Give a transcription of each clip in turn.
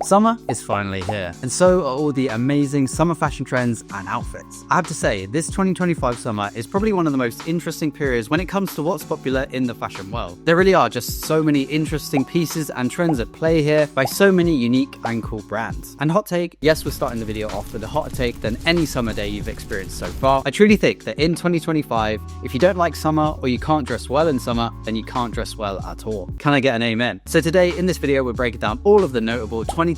Summer is finally here, and so are all the amazing summer fashion trends and outfits. I have to say, this 2025 summer is probably one of the most interesting periods when it comes to what's popular in the fashion world. There really are just so many interesting pieces and trends at play here by so many unique and cool brands. And hot take, yes, we're starting the video off with a hotter take than any summer day you've experienced so far. I truly think that in 2025, if you don't like summer or you can't dress well in summer, then you can't dress well at all. Can I get an amen? So today in this video, we're breaking down all of the notable 2025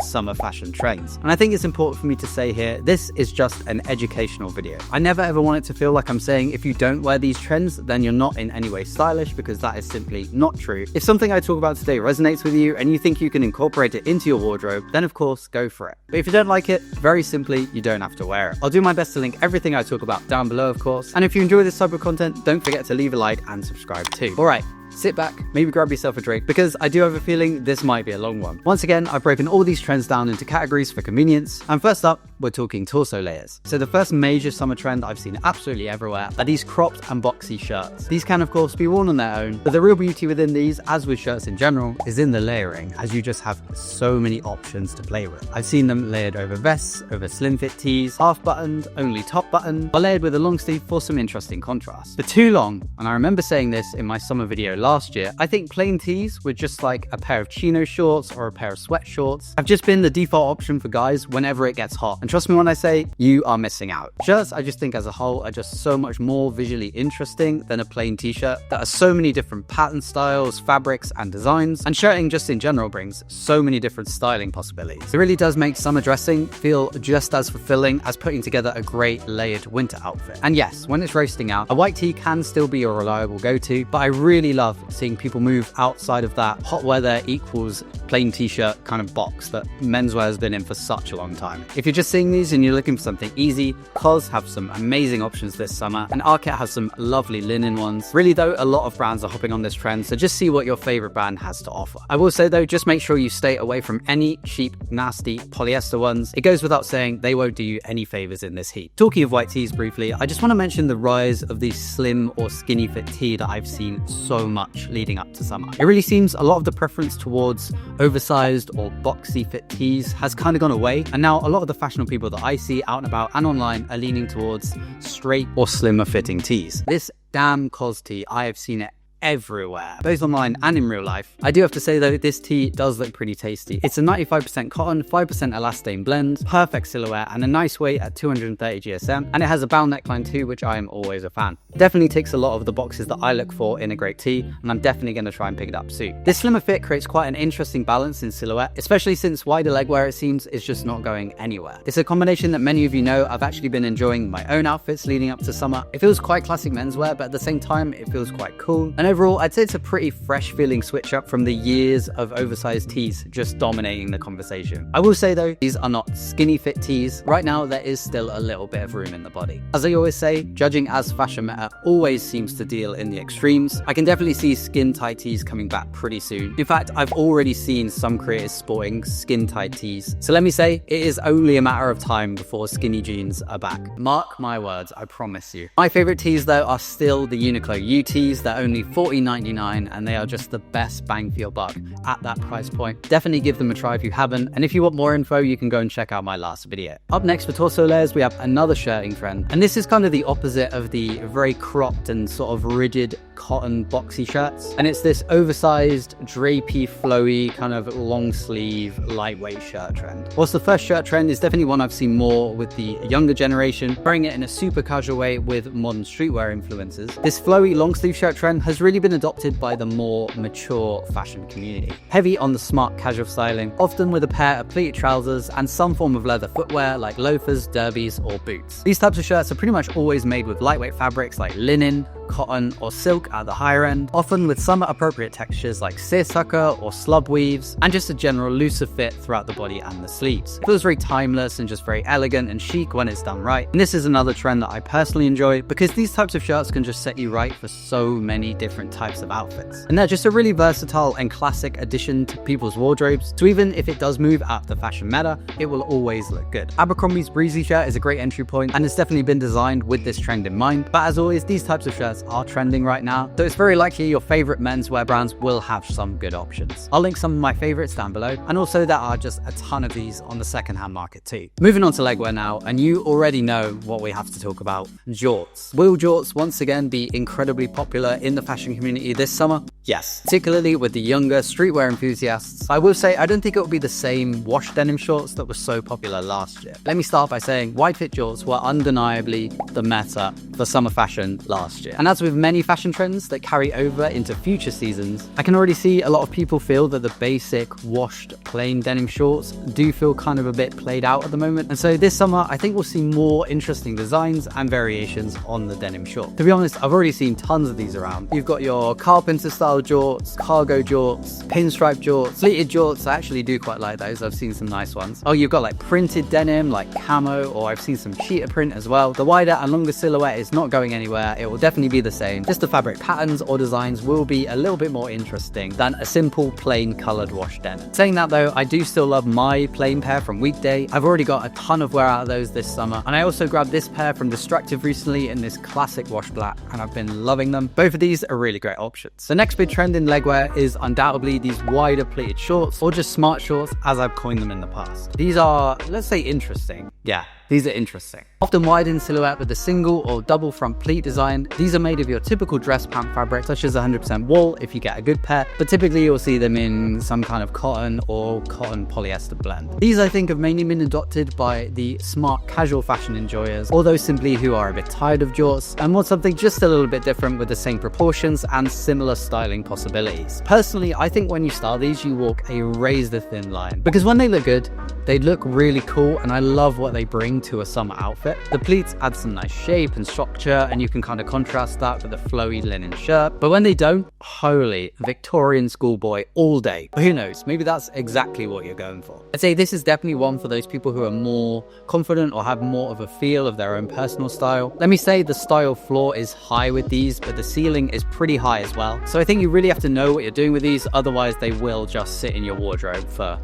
summer fashion trends. And I think it's important for me to say here, this is just an educational video. I never ever want it to feel like I'm saying if you don't wear these trends, then you're not in any way stylish, because that is simply not true. If something I talk about today resonates with you and you think you can incorporate it into your wardrobe, then of course go for it. But if you don't like it, very simply, you don't have to wear it. I'll do my best to link everything I talk about down below, of course. And if you enjoy this type of content, don't forget to leave a like and subscribe too. All right. Sit back, maybe grab yourself a drink, because I do have a feeling this might be a long one. Once again, I've broken all these trends down into categories for convenience. And first up, we're talking torso layers. So the first major summer trend I've seen absolutely everywhere are these cropped and boxy shirts. These can of course be worn on their own, but the real beauty within these, as with shirts in general, is in the layering, as you just have so many options to play with. I've seen them layered over vests, over slim fit tees, half buttoned, only top button, or layered with a long sleeve for some interesting contrast. For too long, and I remember saying this in my summer video last year, I think plain tees with just like a pair of chino shorts or a pair of sweat shorts have just been the default option for guys whenever it gets hot. And trust me when I say, you are missing out. Shirts, I just think as a whole, are just so much more visually interesting than a plain t-shirt. There are so many different pattern styles, fabrics, and designs, and shirting just in general brings so many different styling possibilities. It really does make summer dressing feel just as fulfilling as putting together a great layered winter outfit. And yes, when it's roasting out, a white tee can still be a reliable go-to, but I really love seeing people move outside of that hot weather equals plain t-shirt kind of box that menswear has been in for such a long time. If you're just seeing these and you're looking for something easy, COS have some amazing options this summer, and Arket has some lovely linen ones. Really though, a lot of brands are hopping on this trend, so just see what your favorite brand has to offer. I will say though, just make sure you stay away from any cheap, nasty polyester ones. It goes without saying, they won't do you any favors in this heat. Talking of white tees briefly, I just want to mention the rise of the slim or skinny fit tee that I've seen so much leading up to summer. It really seems a lot of the preference towards oversized or boxy fit tees has kind of gone away, and now a lot of the fashionable people that I see out and about and online are leaning towards straight or slimmer fitting tees. This damn COS tee, I have seen it everywhere, both online and in real life. I do have to say though, this tee does look pretty tasty. It's a 95% cotton, 5% elastane blend, perfect silhouette, and a nice weight at 230 GSM, and it has a bound neckline too, which I am always a fan. Definitely ticks a lot of the boxes that I look for in a great tee, and I'm definitely going to try and pick it up soon. This slimmer fit creates quite an interesting balance in silhouette, especially since wider leg wear, it seems, is just not going anywhere. It's a combination that many of you know I've actually been enjoying my own outfits leading up to summer. It feels quite classic menswear, but at the same time it feels quite cool, and overall I'd say it's a pretty fresh feeling switch up from the years of oversized tees just dominating the conversation. I will say though, these are not skinny fit tees. Right now there is still a little bit of room in the body. As I always say, judging as fashion meta always seems to deal in the extremes. I can definitely see skin tight tees coming back pretty soon. In fact, I've already seen some creators sporting skin tight tees. So let me say, it is only a matter of time before skinny jeans are back. Mark my words, I promise you. My favorite tees though are still the Uniqlo U tees. They're only $40.99 and they are just the best bang for your buck at that price point. Definitely give them a try if you haven't, and if you want more info, you can go and check out my last video. Up next for torso layers, we have another shirting trend, and this is kind of the opposite of the very cropped and sort of rigid cotton boxy shirts, and it's this oversized drapey flowy kind of long sleeve lightweight shirt trend. Whilst the first shirt trend is definitely one I've seen more with the younger generation, wearing it in a super casual way with modern streetwear influences, this flowy long sleeve shirt trend has really been adopted by the more mature fashion community. Heavy on the smart casual styling, often with a pair of pleated trousers and some form of leather footwear like loafers, derbies, or boots. These types of shirts are pretty much always made with lightweight fabrics like linen, cotton, or silk at the higher end, often with summer appropriate textures like seersucker or slub weaves, and just a general looser fit throughout the body and the sleeves. It feels very timeless and just very elegant and chic when it's done right. And this is another trend that I personally enjoy, because these types of shirts can just set you right for so many different types of outfits. And they're just a really versatile and classic addition to people's wardrobes, so even if it does move out the fashion meta, it will always look good. Abercrombie's Breezy shirt is a great entry point, and it's definitely been designed with this trend in mind, but as always, these types of shirts shorts are trending right now, so it's very likely your favorite menswear brands will have some good options. I'll link some of my favorites down below, and also there are just a ton of these on the secondhand market too. Moving on to legwear now, and you already know what we have to talk about: jorts. Will jorts once again be incredibly popular in the fashion community this summer? Yes, particularly with the younger streetwear enthusiasts. I will say I don't think it will be the same wash denim shorts that were so popular last year. Let me start by saying wide fit jorts were undeniably the meta for summer fashion last year. And as with many fashion trends that carry over into future seasons, I can already see a lot of people feel that the basic washed plain denim shorts do feel kind of a bit played out at the moment. And so this summer, I think we'll see more interesting designs and variations on the denim short. To be honest, I've already seen tons of these around. You've got your carpenter style jorts, cargo jorts, pinstripe jorts, pleated jorts. I actually do quite like those. I've seen some nice ones. Oh, you've got like printed denim, like camo, or I've seen some cheetah print as well. The wider and longer silhouette is not going anywhere. It will definitely be the same. Just the fabric patterns or designs will be a little bit more interesting than a simple plain colored wash denim. Saying that though, I do still love my plain pair from Weekday. I've already got a ton of wear out of those this summer, and I also grabbed this pair from Destructive recently in this classic wash black, and I've been loving them. Both of these are really great options. The next big trend in legwear is undoubtedly these wider pleated shorts, or just smart shorts as I've coined them in the past. These are, let's say, interesting. Yeah, these are interesting. Often wide in silhouette with a single or double front pleat design, these are made of your typical dress pant fabric, such as 100% wool if you get a good pair, but typically you'll see them in some kind of cotton or cotton polyester blend. These I think have mainly been adopted by the smart casual fashion enjoyers, or those simply who are a bit tired of jorts and want something just a little bit different with the same proportions and similar styling possibilities. Personally, I think when you style these, you walk a razor thin line, because when they look good, they look really cool, and I love what they bring to a summer outfit. The pleats add some nice shape and structure, and you can kind of contrast that with a flowy linen shirt. But when they don't, holy, Victorian schoolboy all day. But who knows, maybe that's exactly what you're going for. I'd say this is definitely one for those people who are more confident or have more of a feel of their own personal style. Let me say the style floor is high with these, but the ceiling is pretty high as well. So I think you really have to know what you're doing with these, otherwise they will just sit in your wardrobe for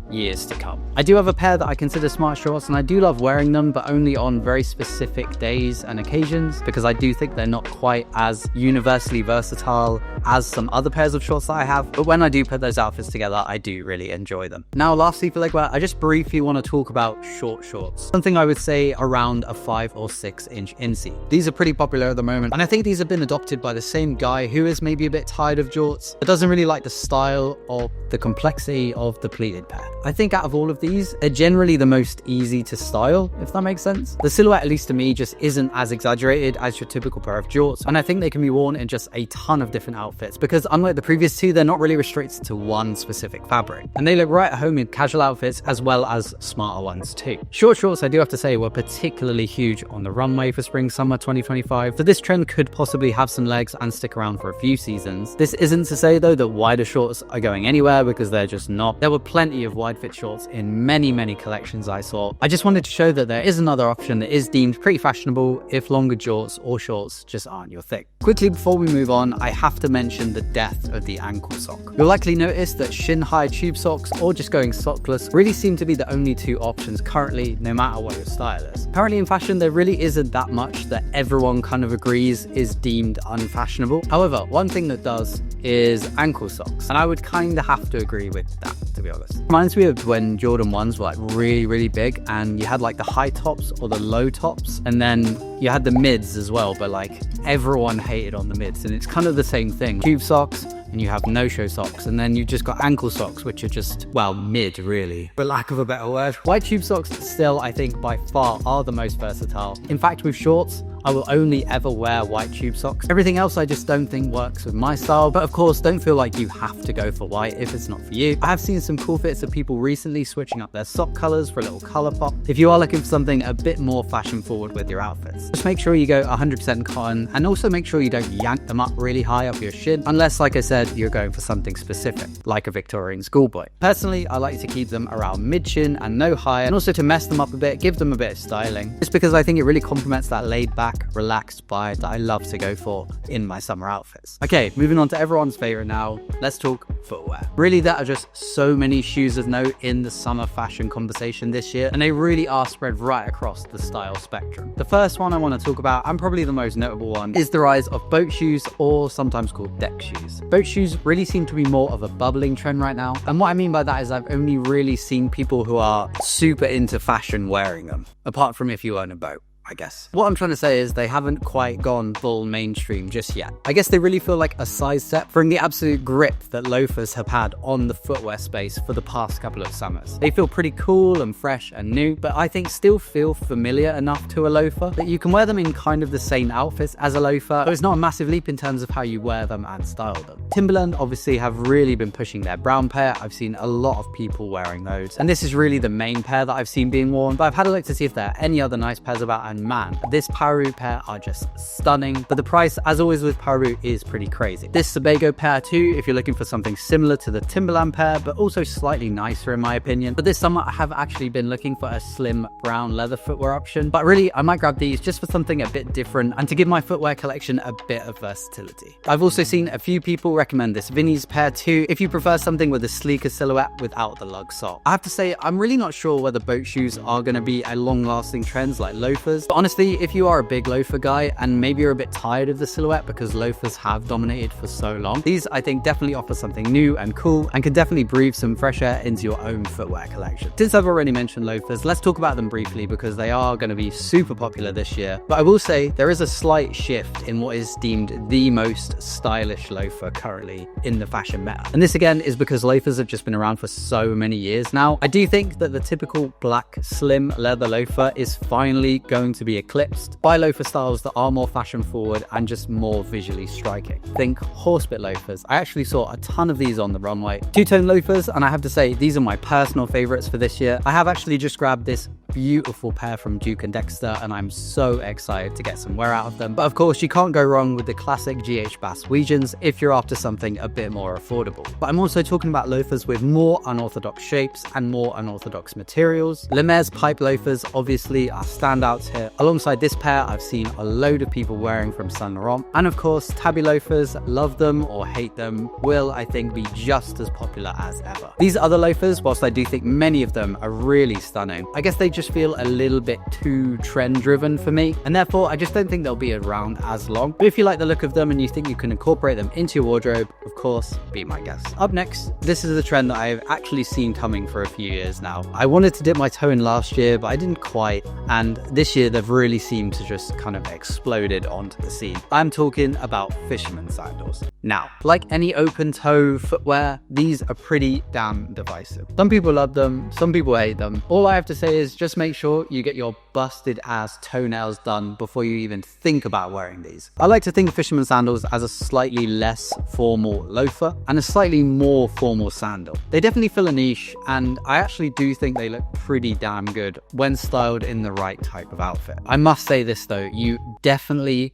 years to come. I do have a pair that I consider smart shorts, and I do love wearing them, but only on very specific days and occasions, because I do think they're not quite as universally versatile as some other pairs of shorts that I have. But when I do put those outfits together, I do really enjoy them. Now, lastly for legwear, I just briefly want to talk about short shorts. Something I would say around a 5 or 6 inch inseam. These are pretty popular at the moment, and I think these have been adopted by the same guy who is maybe a bit tired of jorts, but doesn't really like the style or the complexity of the pleated pair. I think out of all of these, they're generally the most easy to style, if that makes sense. The silhouette, at least to me, just isn't as exaggerated as your typical pair of jorts, and I think they can be worn in just a ton of different outfits, because unlike the previous two, they're not really restricted to one specific fabric, and they look right at home in casual outfits as well as smarter ones too. Short shorts, I do have to say, were particularly huge on the runway for spring summer 2025, so this trend could possibly have some legs and stick around for a few seasons. This isn't to say though that wider shorts are going anywhere, because they're just not. There were plenty of wide fit shorts in many collections I saw. I just wanted to show that there is another option that is deemed pretty fashionable if longer jorts or shorts just aren't your thing. Quickly before we move on, I have to mention the death of the ankle sock. You'll likely notice that shin-high tube socks or just going sockless really seem to be the only two options currently, no matter what your style is. Currently in fashion, there really isn't that much that everyone kind of agrees is deemed unfashionable. However, one thing that does is ankle socks, and I would kind of have to agree with that, to be honest. Reminds me of when Jordan 1s were like really big, and you had like the high tops or the low tops, and then you had the mids as well, but like everyone hated on the mids, and it's kind of the same thing. Tube socks, and you have no-show socks, and then you've just got ankle socks, which are just, well, mid really, for lack of a better word. White tube socks still, I think, by far are the most versatile. In fact, with shorts, I will only ever wear white tube socks. Everything else I just don't think works with my style, but of course, don't feel like you have to go for white if it's not for you. I have seen some cool fits of people recently switching up their sock colors for a little color pop. If you are looking for something a bit more fashion forward with your outfits, just make sure you go 100% cotton, and also make sure you don't yank them up really high up your shin, unless, like I said, you're going for something specific, like a Victorian schoolboy. Personally, I like to keep them around mid-shin and no higher, and also to mess them up a bit, give them a bit of styling, just because I think it really complements that laid back back, relaxed vibe that I love to go for in my summer outfits. Okay, moving on to everyone's favorite now, let's talk footwear. Really, there are just so many shoes of note in the summer fashion conversation this year, and they really are spread right across the style spectrum. The first one I want to talk about, and probably the most notable one, is the rise of boat shoes, or sometimes called deck shoes. Boat shoes really seem to be more of a bubbling trend right now, and what I mean by that is I've only really seen people who are super into fashion wearing them, apart from if you own a boat, I guess. What I'm trying to say is they haven't quite gone full mainstream just yet. I guess they really feel like a side step from the absolute grip that loafers have had on the footwear space for the past couple of summers. They feel pretty cool and fresh and new, but I think still feel familiar enough to a loafer that you can wear them in kind of the same outfits as a loafer, but it's not a massive leap in terms of how you wear them and style them. Timberland obviously have really been pushing their brown pair. I've seen a lot of people wearing those, and this is really the main pair that I've seen being worn, but I've had a look to see if there are any other nice pairs about, and man, this Paru pair are just stunning, but the price, as always with Paru, is pretty crazy. This Sebago pair too, if you're looking for something similar to the Timberland pair, but also slightly nicer in my opinion. But this summer I have actually been looking for a slim brown leather footwear option, but really I might grab these just for something a bit different and to give my footwear collection a bit of versatility. I've also seen a few people recommend this Vinny's pair too, if you prefer something with a sleeker silhouette without the lug sock. I have to say, I'm really not sure whether boat shoes are going to be a long-lasting trend like loafers, but honestly, if you are a big loafer guy and maybe you're a bit tired of the silhouette because loafers have dominated for so long, these I think definitely offer something new and cool and can definitely breathe some fresh air into your own footwear collection. Since I've already mentioned loafers, let's talk about them briefly because they are going to be super popular this year. But I will say there is a slight shift in what is deemed the most stylish loafer currently in the fashion meta. And this again is because loafers have just been around for so many years now. I do think that the typical black slim leather loafer is finally going to be eclipsed by loafer styles that are more fashion forward and just more visually striking. Think horsebit loafers. I actually saw a ton of these on the runway. Two-tone loafers, and I have to say these are my personal favorites for this year. I have actually just grabbed this beautiful pair from Duke and Dexter, and I'm so excited to get some wear out of them. But of course you can't go wrong with the classic GH Bass Weegens if you're after something a bit more affordable. But I'm also talking about loafers with more unorthodox shapes and more unorthodox materials. Lemaire pipe loafers obviously are standouts here. Alongside this pair I've seen a load of people wearing from Saint Laurent, and of course tabby loafers, love them or hate them, will I think be just as popular as ever. These other loafers, whilst I do think many of them are really stunning, I guess they just feel a little bit too trend driven for me, and therefore I just don't think they'll be around as long. But if you like the look of them and you think you can incorporate them into your wardrobe, of course, be my guest. Up next, this is a trend that I've actually seen coming for a few years now. I wanted to dip my toe in last year, but I didn't quite, and this year they've really seemed to just kind of exploded onto the scene. I'm talking about fisherman sandals. Now, like any open toe footwear, these are pretty damn divisive. Some people love them, some people hate them. All I have to say is just make sure you get your busted ass toenails done before you even think about wearing these. I like to think of fisherman sandals as a slightly less formal loafer and a slightly more formal sandal. They definitely fill a niche, and I actually do think they look pretty damn good when styled in the right type of outfit. I must say this though, you definitely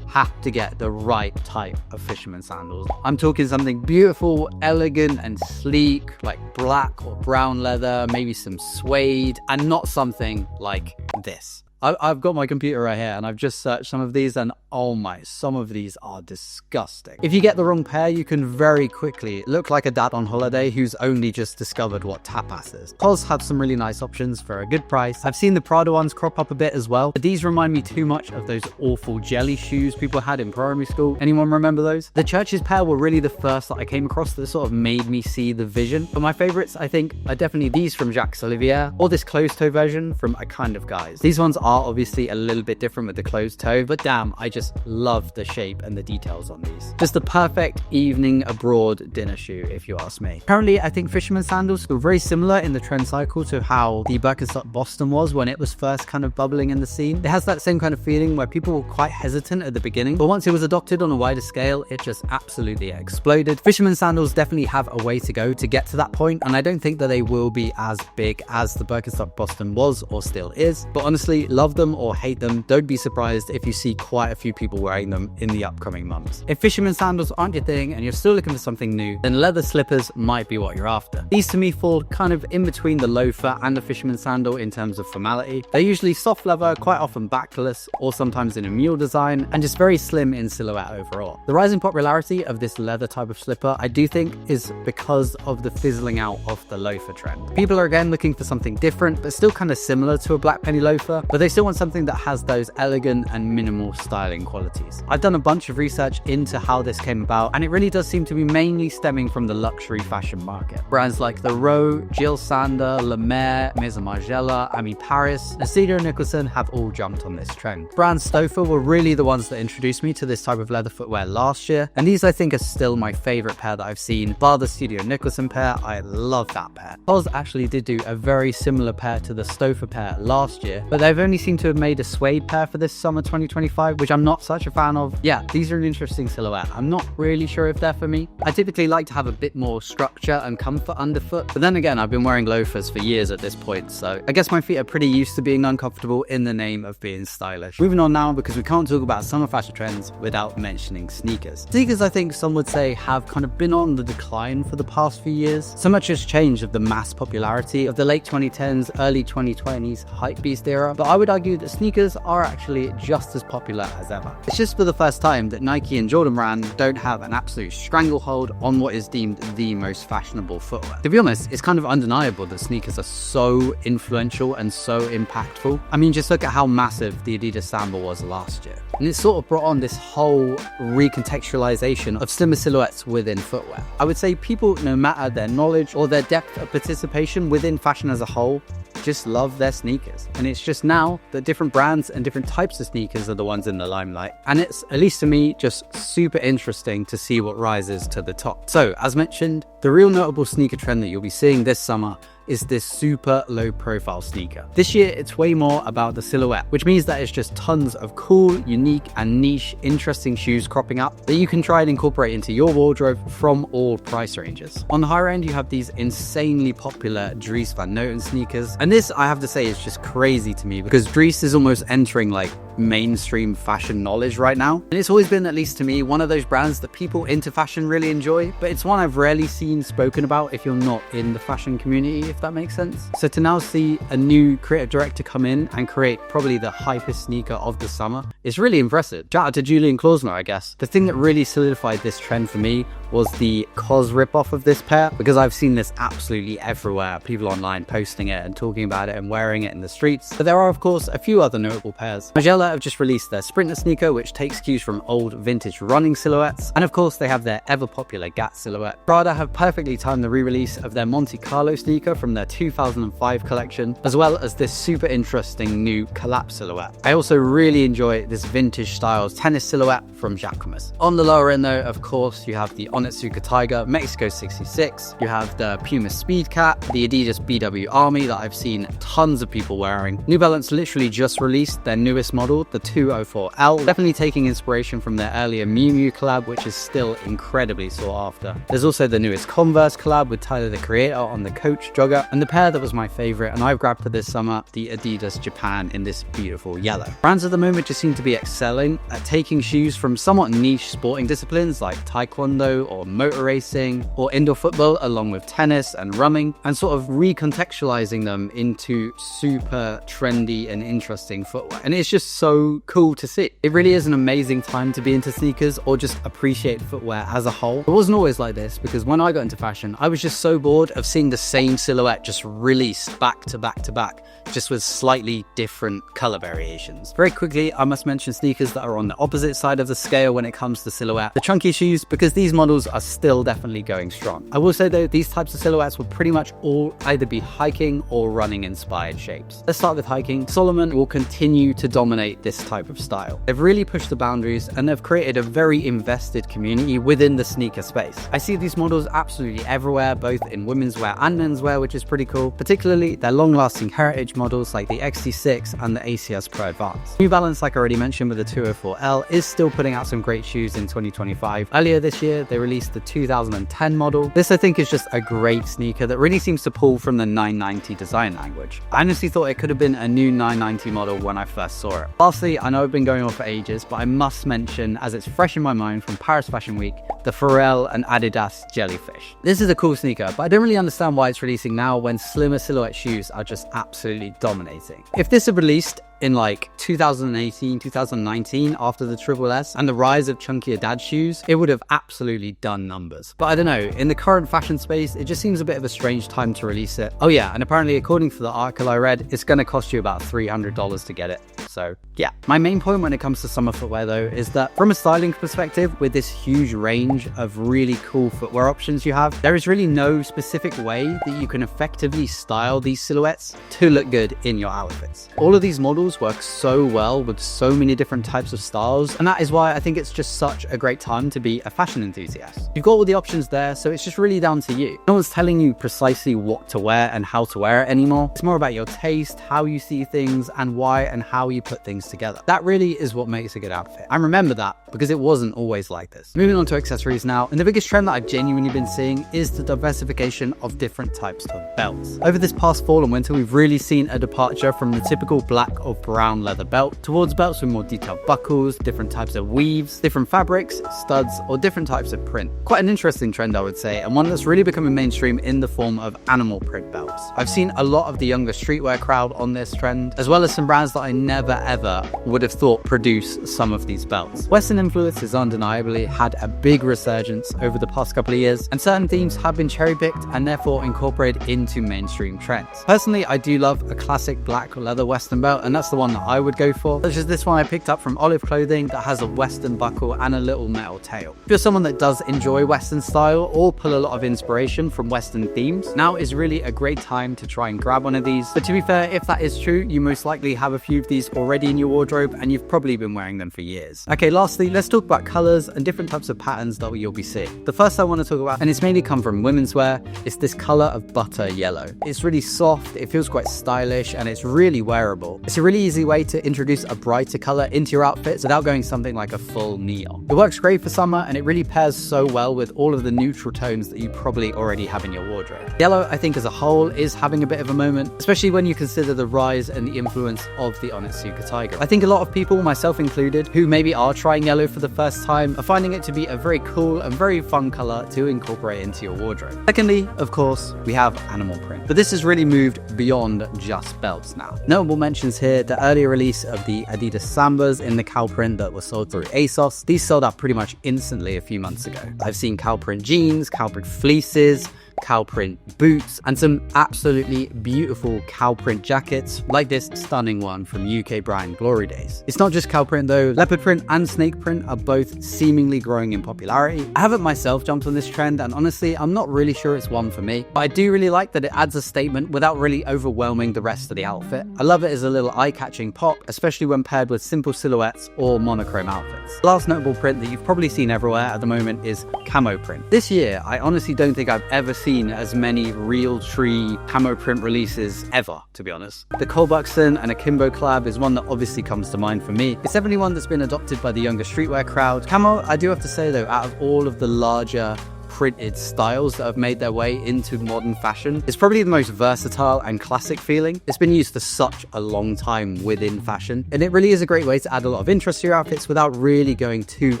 have to get the right type of fisherman sandals. I'm talking something beautiful, elegant and sleek, like black or brown leather, maybe some suede, and not something like this. I've got my computer right here and I've just searched some of these, and oh my, some of these are disgusting. If you get the wrong pair, you can very quickly look like a dad on holiday who's only just discovered what tapas is. COS have some really nice options for a good price. I've seen the Prada ones crop up a bit as well, but these remind me too much of those awful jelly shoes people had in primary school. Anyone remember those? The Church's pair were really the first that I came across that sort of made me see the vision. But my favorites, I think, are definitely these from Jacques Olivier, or this closed toe version from A Kind of Guys. These ones are obviously a little bit different with the closed toe, but damn, I just love the shape and the details on these. Just the perfect evening abroad dinner shoe, if you ask me. Currently, I think fisherman sandals feel very similar in the trend cycle to how the Birkenstock Boston was when it was first kind of bubbling in the scene. It has that same kind of feeling where people were quite hesitant at the beginning, but once it was adopted on a wider scale, it just absolutely exploded. Fisherman sandals definitely have a way to go to get to that point, and I don't think that they will be as big as the Birkenstock Boston was or still is, but honestly, love them or hate them, don't be surprised if you see quite a few people wearing them in the upcoming months. If fisherman sandals aren't your thing and you're still looking for something new, then leather slippers might be what you're after. These to me fall kind of in between the loafer and the fisherman sandal in terms of formality. They're usually soft leather, quite often backless, or sometimes in a mule design, and just very slim in silhouette overall. The rising popularity of this leather type of slipper, I do think, is because of the fizzling out of the loafer trend. People are again looking for something different, but still kind of similar to a black penny loafer, but they still want something that has those elegant and minimal styling qualities. I've done a bunch of research into how this came about, and it really does seem to be mainly stemming from the luxury fashion market. Brands like The Row, Jill Sander, La Mer, Maison Margiela, Ami Paris, and Studio Nicholson have all jumped on this trend. Brand Stouffer were really the ones that introduced me to this type of leather footwear last year, and these I think are still my favorite pair that I've seen, bar the Studio Nicholson pair. I love that pair. Oz actually did do a very similar pair to the Stouffer pair last year, but they've only seemed to have made a suede pair for this summer 2025, which I'm not such a fan of. Yeah, these are an interesting silhouette. I'm not really sure if they're for me. I typically like to have a bit more structure and comfort underfoot, but then again, I've been wearing loafers for years at this point, so I guess my feet are pretty used to being uncomfortable in the name of being stylish. Moving on now, because we can't talk about summer fashion trends without mentioning sneakers. Sneakers, I think some would say, have kind of been on the decline for the past few years. So much has changed of the mass popularity of the late 2010s, early 2020s hypebeast era, but I would argue that sneakers are actually just as popular as ever. It's just for the first time that Nike and Jordan brand don't have an absolute stranglehold on what is deemed the most fashionable footwear. To be honest, it's kind of undeniable that sneakers are so influential and so impactful. I mean, just look at how massive the Adidas sandal was last year. And it sort of brought on this whole recontextualization of slimmer silhouettes within footwear. I would say people, no matter their knowledge or their depth of participation within fashion as a whole, just love their sneakers. And it's just now that different brands and different types of sneakers are the ones in the limelight. And it's, at least to me, just super interesting to see what rises to the top. So, as mentioned, the real notable sneaker trend that you'll be seeing this summer is this super low profile sneaker. This year, it's way more about the silhouette, which means that it's just tons of cool, unique, and niche, interesting shoes cropping up that you can try and incorporate into your wardrobe from all price ranges. On the higher end, you have these insanely popular Dries Van Noten sneakers. And this, I have to say, is just crazy to me because Dries is almost entering like mainstream fashion knowledge right now. And it's always been, at least to me, one of those brands that people into fashion really enjoy, but it's one I've rarely seen spoken about if you're not in the fashion community, if that makes sense. So to now see a new creative director come in and create probably the hypest sneaker of the summer is really impressive. Shout out to Julian Klausner, I guess. The thing that really solidified this trend for me was the COS ripoff of this pair, because I've seen this absolutely everywhere. People online posting it and talking about it and wearing it in the streets. But there are, of course, a few other notable pairs. Margiela have just released their Sprinter sneaker, which takes cues from old vintage running silhouettes. And of course, they have their ever popular Gat silhouette. Prada have perfectly timed the re-release of their Monte Carlo sneaker from their 2005 collection, as well as this super interesting new collapse silhouette. I also really enjoy this vintage styles tennis silhouette from Jacquemus. On the lower end though, of course, you have the Onitsuka Tiger Mexico 66, you have the Puma Speed Cat, the Adidas BW Army that I've seen tons of people wearing. New Balance literally just released their newest model, the 204L, definitely taking inspiration from their earlier Miu Miu collab, which is still incredibly sought after. There's also the newest Converse collab with Tyler the Creator on the Coach jogger, and the pair that was my favorite and I've grabbed for this summer, the Adidas Japan in this beautiful yellow. Brands at the moment just seem to be excelling at taking shoes from somewhat niche sporting disciplines like taekwondo or motor racing or indoor football, along with tennis and running, and sort of recontextualizing them into super trendy and interesting footwear. And it's just so cool to see. It really is an amazing time to be into sneakers or just appreciate footwear as a whole. It wasn't always like this, because when I got into fashion, I was just so bored of seeing the same silhouette just released back to back to back, just with slightly different color variations. Very quickly, I must mention sneakers that are on the opposite side of the scale when it comes to silhouette, the chunky shoes, because these models are still definitely going strong. I will say though, these types of silhouettes will pretty much all either be hiking or running inspired shapes. Let's start with hiking. Salomon will continue to dominate this type of style. They've really pushed the boundaries and they've created a very invested community within the sneaker space. I see these models absolutely everywhere, both in women's wear and menswear, which is pretty cool, particularly their long-lasting heritage models like the XT6 and the ACS Pro Advance. New Balance, like I already mentioned with the 204L, is still putting out some great shoes in 2025. Earlier this year, they released released the 2010 model. This I think is just a great sneaker that really seems to pull from the 990 design language. I honestly thought it could have been a new 990 model when I first saw it. Lastly, I know I've been going on for ages, but I must mention, as it's fresh in my mind from Paris Fashion Week, the Pharrell and Adidas Jellyfish. This is a cool sneaker, but I don't really understand why it's releasing now when slimmer silhouette shoes are just absolutely dominating. If this had released in like 2018, 2019 after the Triple S and the rise of chunkier dad shoes, it would have absolutely done numbers. But I don't know, in the current fashion space, it just seems a bit of a strange time to release it. Oh yeah, and apparently according to the article I read, it's going to cost you about $300 to get it. So yeah, my main point when it comes to summer footwear though is that from a styling perspective, with this huge range of really cool footwear options you have, there is really no specific way that you can effectively style these silhouettes to look good in your outfits. All of these models work so well with so many different types of styles, and that is why I think it's just such a great time to be a fashion enthusiast. You've got all the options there, so it's just really down to you. No one's telling you precisely what to wear and how to wear it anymore. It's more about your taste, how you see things, and why and how you put things together. That really is what makes a good outfit. I remember that because it wasn't always like this. Moving on to accessories now, and the biggest trend that I've genuinely been seeing is the diversification of different types of belts. Over this past fall and winter, we've really seen a departure from the typical black or brown leather belt towards belts with more detailed buckles, different types of weaves, different fabrics, studs, or different types of print. Quite an interesting trend, I would say, and one that's really becoming mainstream in the form of animal print belts. I've seen a lot of the younger streetwear crowd on this trend, as well as some brands that I never ever would have thought produce some of these belts. Western influence has undeniably had a big resurgence over the past couple of years, and certain themes have been cherry-picked and therefore incorporated into mainstream trends. Personally, I do love a classic black leather Western belt, and that's the one that I would go for, such as this one I picked up from Olive Clothing that has a Western buckle and a little metal tail. If you're someone that does enjoy Western style or pull a lot of inspiration from Western themes, now is really a great time to try and grab one of these. But to be fair, if that is true, you most likely have a few of these already in your wardrobe and you've probably been wearing them for years. Okay, lastly, let's talk about colors and different types of patterns that you'll be seeing. The first I want to talk about, and it's mainly come from women's wear, is this color of butter yellow. It's really soft, it feels quite stylish, and it's really wearable. It's a really easy way to introduce a brighter color into your outfits without going something like a full neon. It works great for summer and it really pairs so well with all of the neutral tones that you probably already have in your wardrobe. Yellow, I think as a whole, is having a bit of a moment, especially when you consider the rise and the influence of the Onitsuka Tiger. I think a lot of people, myself included, who maybe are trying yellow for the first time are finding it to be a very cool and very fun color to incorporate into your wardrobe. Secondly, of course, we have animal print, but this has really moved beyond just belts now. Notable mentions here, the earlier release of the Adidas Sambas in the cow print that was sold through ASOS. These sold out pretty much instantly a few months ago. I've seen cow print jeans, cow print fleeces, cow print boots, and some absolutely beautiful cow print jackets like this stunning one from UK brand Glory Days. It's not just cow print though, leopard print and snake print are both seemingly growing in popularity. I haven't myself jumped on this trend, and honestly I'm not really sure it's one for me, but I do really like that it adds a statement without really overwhelming the rest of the outfit. I love it as a little eye-catching pop, especially when paired with simple silhouettes or monochrome outfits. The last notable print that you've probably seen everywhere at the moment is camo print. This year I honestly don't think I've ever seen as many real tree camo print releases ever, to be honest. The Cole Buxton and Akimbo collab is one that obviously comes to mind for me. It's definitely one that's been adopted by the younger streetwear crowd. Camo, I do have to say though, out of all of the larger printed styles that have made their way into modern fashion, it's probably the most versatile and classic feeling. It's been used for such a long time within fashion, and it really is a great way to add a lot of interest to your outfits without really going too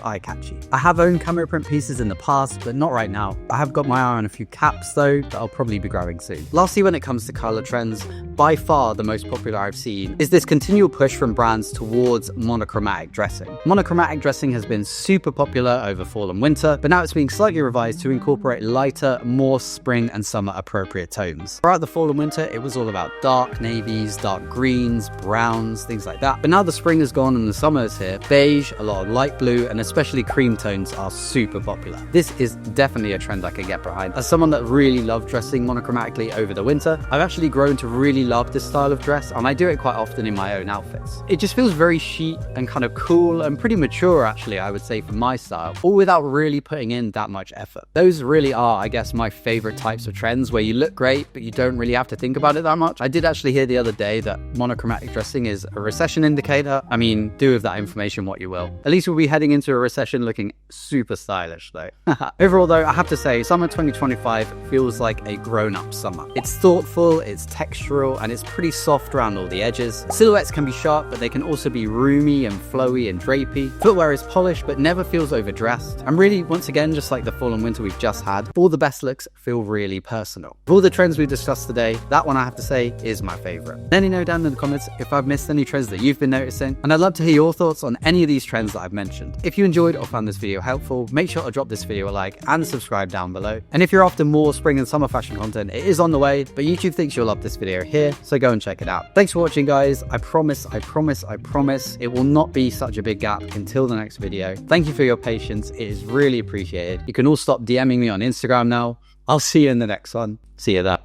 eye-catchy. I have owned camo print pieces in the past, but not right now. I have got my eye on a few caps though that I'll probably be grabbing soon. Lastly, when it comes to color trends, by far the most popular I've seen is this continual push from brands towards monochromatic dressing. Monochromatic dressing has been super popular over fall and winter, but now it's being slightly revised to incorporate lighter, more spring and summer appropriate tones. Throughout the fall and winter, it was all about dark navies, dark greens, browns, things like that. But now the spring is gone and the summer is here, beige, a lot of light blue, and especially cream tones are super popular. This is definitely a trend I can get behind. As someone that really loved dressing monochromatically over the winter, I've actually grown to really love this style of dress, and I do it quite often in my own outfits. It just feels very chic and kind of cool and pretty mature actually, I would say, for my style, all without really putting in that much effort. Those really are, I guess, my favorite types of trends where you look great, but you don't really have to think about it that much. I did actually hear the other day that monochromatic dressing is a recession indicator. I mean, do with that information what you will. At least we'll be heading into a recession looking super stylish though. Overall though, I have to say, summer 2025 feels like a grown-up summer. It's thoughtful, it's textural, and it's pretty soft around all the edges. Silhouettes can be sharp, but they can also be roomy and flowy and drapey. Footwear is polished, but never feels overdressed. And really, once again, just like the fall and winter we've just had, all the best looks feel really personal. Of all the trends we discussed today, that one I have to say is my favorite. Let me know down in the comments if I've missed any trends that you've been noticing, and I'd love to hear your thoughts on any of these trends that I've mentioned. If you enjoyed or found this video helpful, make sure to drop this video a like and subscribe down below. And if you're after more spring and summer fashion content, it is on the way, but YouTube thinks you'll love this video here, so go and check it out. Thanks for watching, guys. I promise it will not be such a big gap until the next video. Thank you for your patience. It is really appreciated. You can all stop DMing me on Instagram now. I'll see you in the next one. See you there.